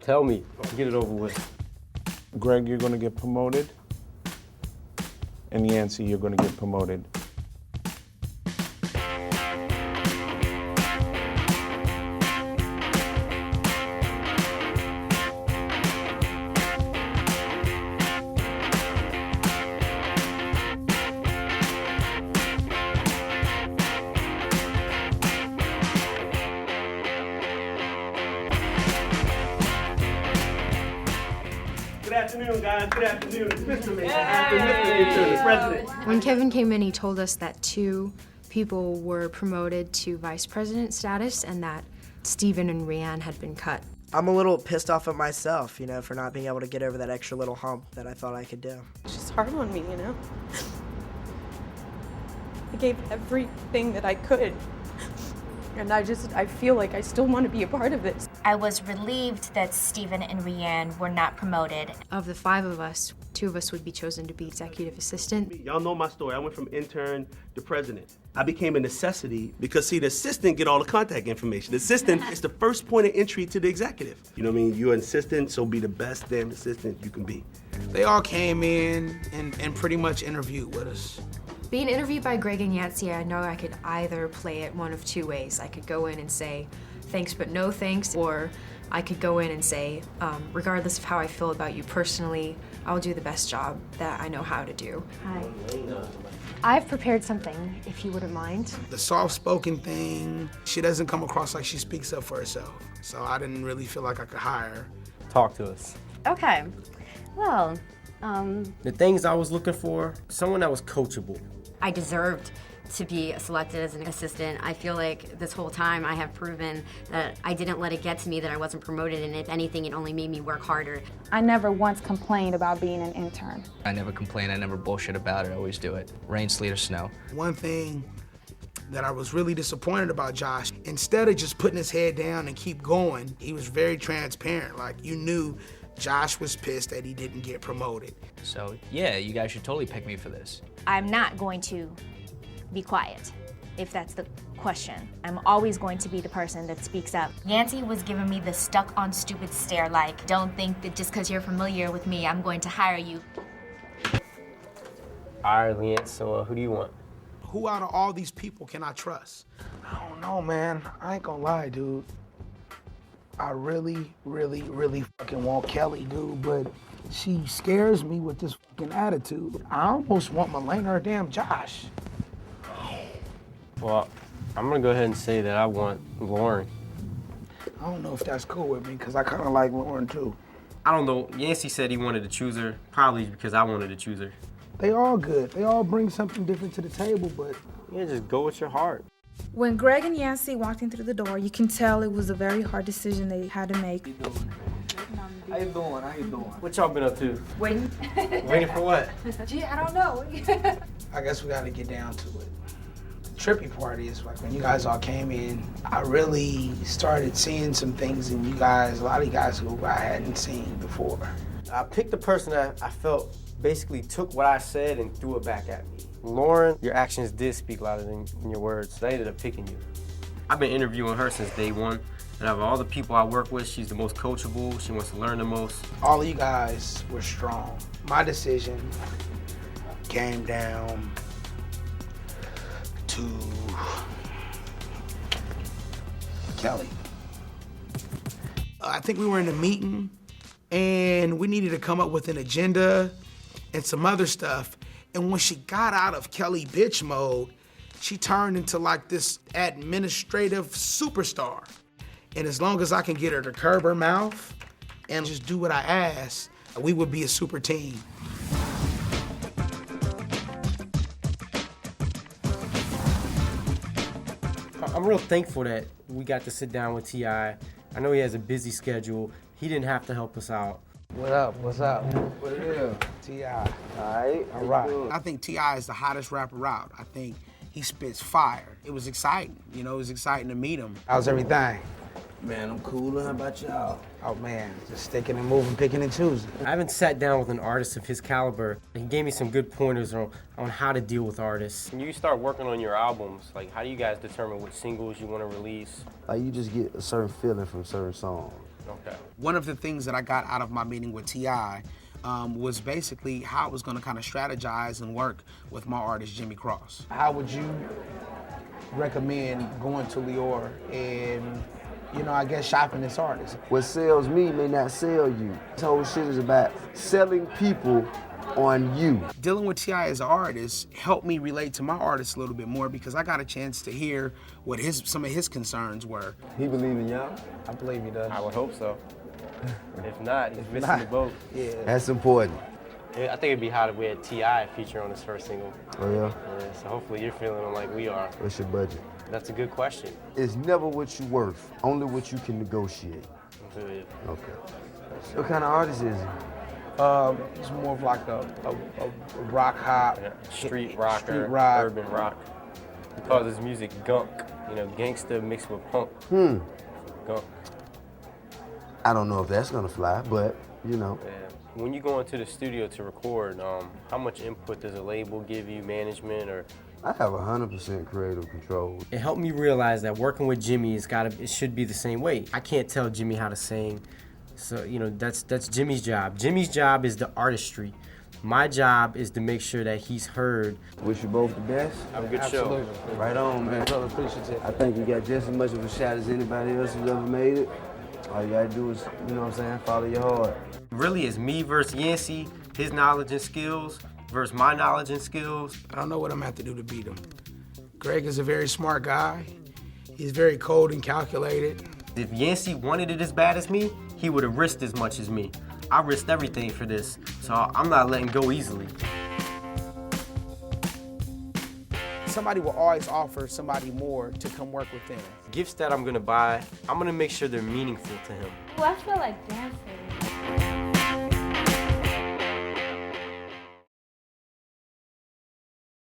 Tell me. Get it over with. Greg, you're gonna get promoted. And Yancey, you're gonna get promoted. Good afternoon, guys. Good afternoon. It's Mr. Mason. Mr. President. When Kevin came in, he told us that 2 people were promoted to vice president status and that Stephen and Rianne had been cut. I'm a little pissed off at myself, for not being able to get over that extra little hump that I thought I could do. It's just hard on me, I gave everything that I could. And I feel like I still want to be a part of this. I was relieved that Stephen and Rianne were not promoted. Of the 5 of us, 2 of us would be chosen to be executive assistant. Y'all know my story. I went from intern to president. I became a necessity because, see, the assistant get all the contact information. The assistant is the first point of entry to the executive. You know what I mean? You're an assistant, so be the best damn assistant you can be. They all came in and pretty much interviewed with us. Being interviewed by Greg and Yancey, I know I could either play it one of 2 ways. I could go in and say, thanks but no thanks, or I could go in and say, regardless of how I feel about you personally, I'll do the best job that I know how to do. Hi. I've prepared something, if you wouldn't mind. The soft-spoken thing, she doesn't come across like she speaks up for herself. So I didn't really feel like I could hire her. Talk to us. Okay. Well, The things I was looking for, someone that was coachable. I deserved to be selected as an assistant. I feel like this whole time I have proven that I didn't let it get to me that I wasn't promoted, and if anything, it only made me work harder. I never once complained about being an intern. I never complain, I never bullshit about it, I always do it. Rain, sleet, or snow. One thing that I was really disappointed about Josh, instead of just putting his head down and keep going, he was very transparent. Like, you knew Josh was pissed that he didn't get promoted. So yeah, you guys should totally pick me for this. I'm not going to be quiet, if that's the question. I'm always going to be the person that speaks up. Yancey was giving me the stuck on stupid stare, like, don't think that just because you're familiar with me, I'm going to hire you. All right, Leanne, so who do you want? Who out of all these people can I trust? I don't know, man. I ain't gonna lie, dude. I really, really, really fucking want Kelly, dude, but she scares me with this fucking attitude. I almost want Malena or damn Josh. Well, I'm gonna go ahead and say that I want Lauren. I don't know if that's cool with me, because I kind of like Lauren, too. I don't know. Yancey said he wanted to choose her, probably because I wanted to choose her. They all good. They all bring something different to the table, but... Yeah, just go with your heart. When Greg and Yancey walked in through the door, you can tell it was a very hard decision they had to make. How you doing? How you doing? What y'all been up to? Waiting. Waiting for what? Gee, I don't know. I guess we gotta get down to it. The trippy part is, like, when you guys all came in, I really started seeing some things in you guys, a lot of you guys who I hadn't seen before. I picked the person that I felt basically took what I said and threw it back at me. Lauren, your actions did speak louder than your words. So I ended up picking you. I've been interviewing her since day one. And of all the people I work with, she's the most coachable. She wants to learn the most. All of you guys were strong. My decision came down to Kelly. I think we were in a meeting and we needed to come up with an agenda and some other stuff. And when she got out of Kelly bitch mode, she turned into like this administrative superstar. And as long as I can get her to curb her mouth and just do what I ask, we would be a super team. I'm real thankful that we got to sit down with T.I. I know he has a busy schedule. He didn't have to help us out. What up? What's up? What it is? T.I. All right. I think T.I. is the hottest rapper out. I think he spits fire. It was exciting. You know, it was exciting to meet him. How's everything? Man, I'm cool. How about y'all? Oh, man, just sticking and moving, picking and choosing. I haven't sat down with an artist of his caliber. He gave me some good pointers on how to deal with artists. When you start working on your albums, how do you guys determine what singles you want to release? You just get a certain feeling from certain songs. Okay. One of the things that I got out of my meeting with T.I. Was basically how I was going to kind of strategize and work with my artist, Jimmy Cross. How would you recommend going to Lior and, you know, I guess shopping this artist? What sells me may not sell you. This whole shit is about selling people on you. Dealing with T.I. as an artist helped me relate to my artist a little bit more because I got a chance to hear what some of his concerns were. He believe in y'all? I believe he does. I would hope so. If not, he's missing the boat. Yeah. That's important. Yeah, I think it'd be hot if we had T.I. feature on his first single. Oh yeah? Yeah, so hopefully you're feeling them like we are. What's your budget? That's a good question. It's never what you're worth, only what you can negotiate. Good. Okay. What kind of artist is he? It's more of like a rock hop, Street rocker, street rock. urban rock. He calls his music gunk, you know, gangsta mixed with punk. Gunk. I don't know if that's gonna fly, but you know. Yeah. When you go into the studio to record, how much input does a label give you, management, or? I have 100% creative control. It helped me realize that working with Jimmy it should be the same way. I can't tell Jimmy how to sing, so you know that's Jimmy's job. Jimmy's job is the artistry. My job is to make sure that he's heard. Wish you both the best. Have a good Absolutely. show. Right on, man. Appreciative. I think you got just as much of a shot as anybody else who's ever made it. All you gotta do is, you know what I'm saying, follow your heart. Really, it's me versus Yancey, his knowledge and skills versus my knowledge and skills. I don't know what I'm gonna have to do to beat him. Greg is a very smart guy. He's very cold and calculated. If Yancey wanted it as bad as me, he would have risked as much as me. I risked everything for this, so I'm not letting go easily. Somebody will always offer somebody more to come work with them. Gifts that I'm gonna buy, I'm gonna make sure they're meaningful to him. Well, I feel like dancing.